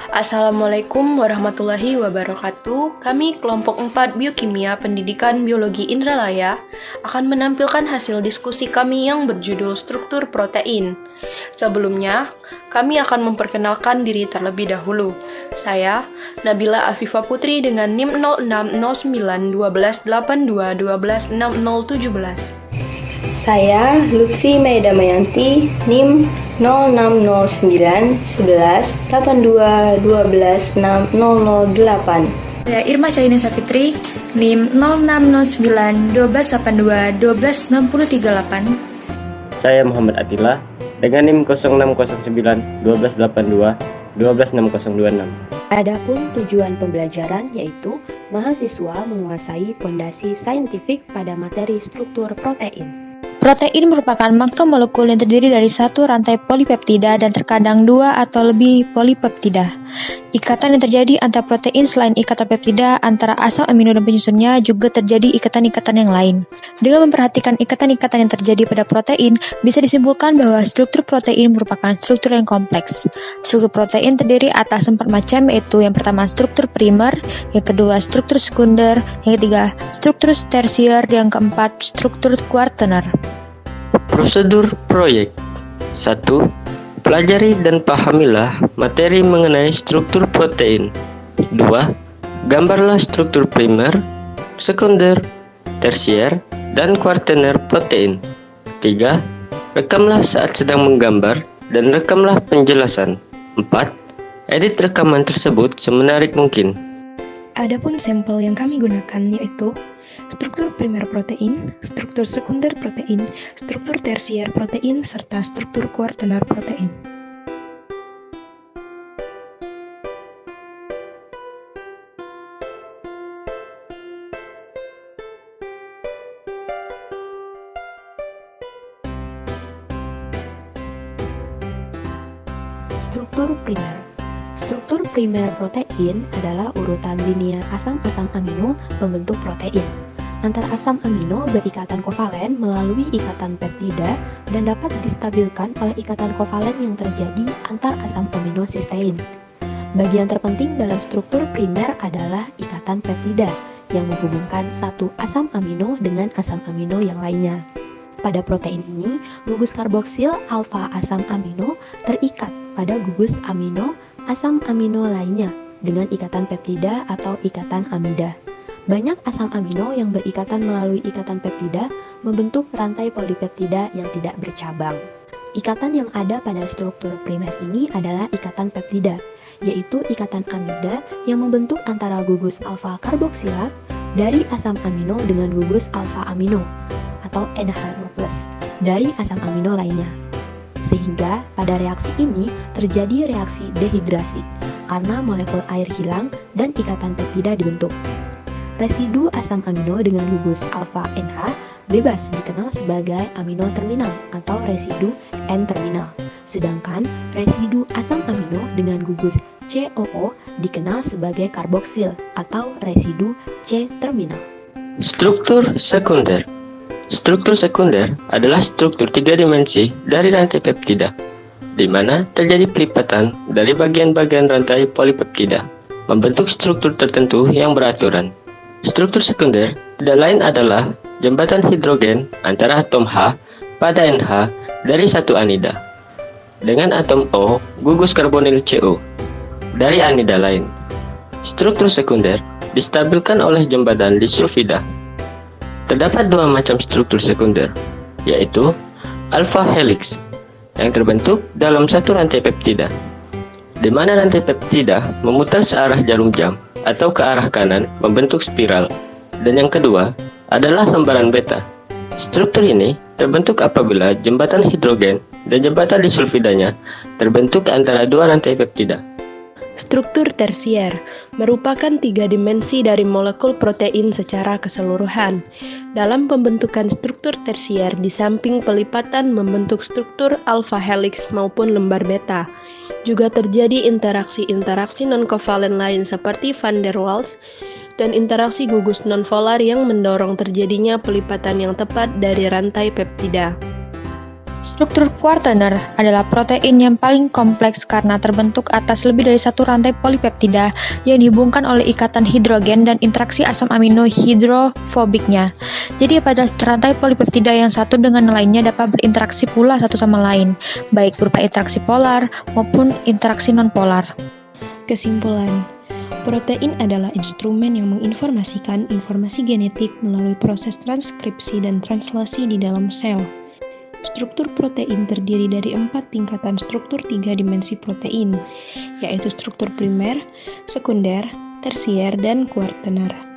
Assalamualaikum warahmatullahi wabarakatuh. Kami kelompok 4 Biokimia Pendidikan Biologi Indralaya akan menampilkan hasil diskusi kami yang berjudul struktur protein. Sebelumnya, kami akan memperkenalkan diri terlebih dahulu. Saya, Nabila Afifah Putri dengan NIM 06091282126017. Saya Lutfi Maeda Mayanti, NIM 06091182126008. Saya Irma Cahyina Safitri, NIM 06091282126038. Saya Muhammad Atila dengan NIM 06091282126026. Adapun tujuan pembelajaran yaitu mahasiswa menguasai fondasi saintifik pada materi struktur protein. Protein merupakan makromolekul yang terdiri dari satu rantai polipeptida dan terkadang dua atau lebih polipeptida. Ikatan yang terjadi antara protein selain ikatan peptida antara asam amino dan penyusunnya juga terjadi ikatan-ikatan yang lain. Dengan memperhatikan ikatan-ikatan yang terjadi pada protein, bisa disimpulkan bahwa struktur protein merupakan struktur yang kompleks. Struktur protein terdiri atas 4 macam, yaitu yang pertama struktur primer, yang kedua struktur sekunder, yang ketiga struktur tersier, yang keempat struktur kuartener. Prosedur proyek 1. Pelajari dan pahamilah materi mengenai struktur protein. 2. Gambarlah struktur primer, sekunder, tersier, dan kuartener protein. 3. Rekamlah saat sedang menggambar dan rekamlah penjelasan. 4. Edit rekaman tersebut semenarik mungkin. Adapun sampel yang kami gunakan yaitu struktur primer protein, struktur sekunder protein, struktur tersier protein, serta struktur kuartener protein. Struktur primer. Struktur primer protein adalah urutan linear asam-asam amino pembentuk protein. Antar asam amino berikatan kovalen melalui ikatan peptida dan dapat distabilkan oleh ikatan kovalen yang terjadi antar asam amino sistein. Bagian terpenting dalam struktur primer adalah ikatan peptida yang menghubungkan satu asam amino dengan asam amino yang lainnya. Pada protein ini, gugus karboksil alfa asam amino terikat pada gugus amino asam amino lainnya dengan ikatan peptida atau ikatan amida. Banyak asam amino yang berikatan melalui ikatan peptida membentuk rantai polipeptida yang tidak bercabang. Ikatan yang ada pada struktur primer ini adalah ikatan peptida, yaitu ikatan amida yang membentuk antara gugus alfa karboksilat dari asam amino dengan gugus alfa amino atau NH2+ dari asam amino lainnya. Sehingga pada reaksi ini terjadi reaksi dehidrasi karena molekul air hilang dan ikatan peptida dibentuk. Residu asam amino dengan gugus alfa NH bebas dikenal sebagai amino terminal atau residu N-terminal. Sedangkan residu asam amino dengan gugus COO dikenal sebagai karboksil atau residu C-terminal. Struktur sekunder. Struktur sekunder adalah struktur 3 dimensi dari rantai peptida, di mana terjadi pelipatan dari bagian-bagian rantai polipeptida, membentuk struktur tertentu yang beraturan. Struktur sekunder tidak lain adalah jembatan hidrogen antara atom H pada NH dari satu anida, dengan atom O gugus karbonil CO dari anida lain. Struktur sekunder distabilkan oleh jembatan disulfida. Terdapat dua macam struktur sekunder, yaitu alpha helix yang terbentuk dalam satu rantai peptida, di mana rantai peptida memutar searah jarum jam atau ke arah kanan membentuk spiral, dan yang kedua adalah lembaran beta. Struktur ini terbentuk apabila jembatan hidrogen dan jembatan disulfidanya terbentuk antara dua rantai peptida. Struktur tersier merupakan 3 dimensi dari molekul protein secara keseluruhan. Dalam pembentukan struktur tersier, di samping pelipatan membentuk struktur alpha helix maupun lembar beta, juga terjadi interaksi-interaksi non-kovalen lain seperti van der Waals dan interaksi gugus non-polar yang mendorong terjadinya pelipatan yang tepat dari rantai peptida. Struktur kuartener adalah protein yang paling kompleks karena terbentuk atas lebih dari satu rantai polipeptida yang dihubungkan oleh ikatan hidrogen dan interaksi asam amino hidrofobiknya. Jadi pada rantai polipeptida yang satu dengan lainnya dapat berinteraksi pula satu sama lain, baik berupa interaksi polar maupun interaksi nonpolar. Kesimpulan, protein adalah instrumen yang menginformasikan informasi genetik melalui proses transkripsi dan translasi di dalam sel. Struktur protein terdiri dari 4 tingkatan struktur 3 dimensi protein, yaitu struktur primer, sekunder, tersier, dan kuartener.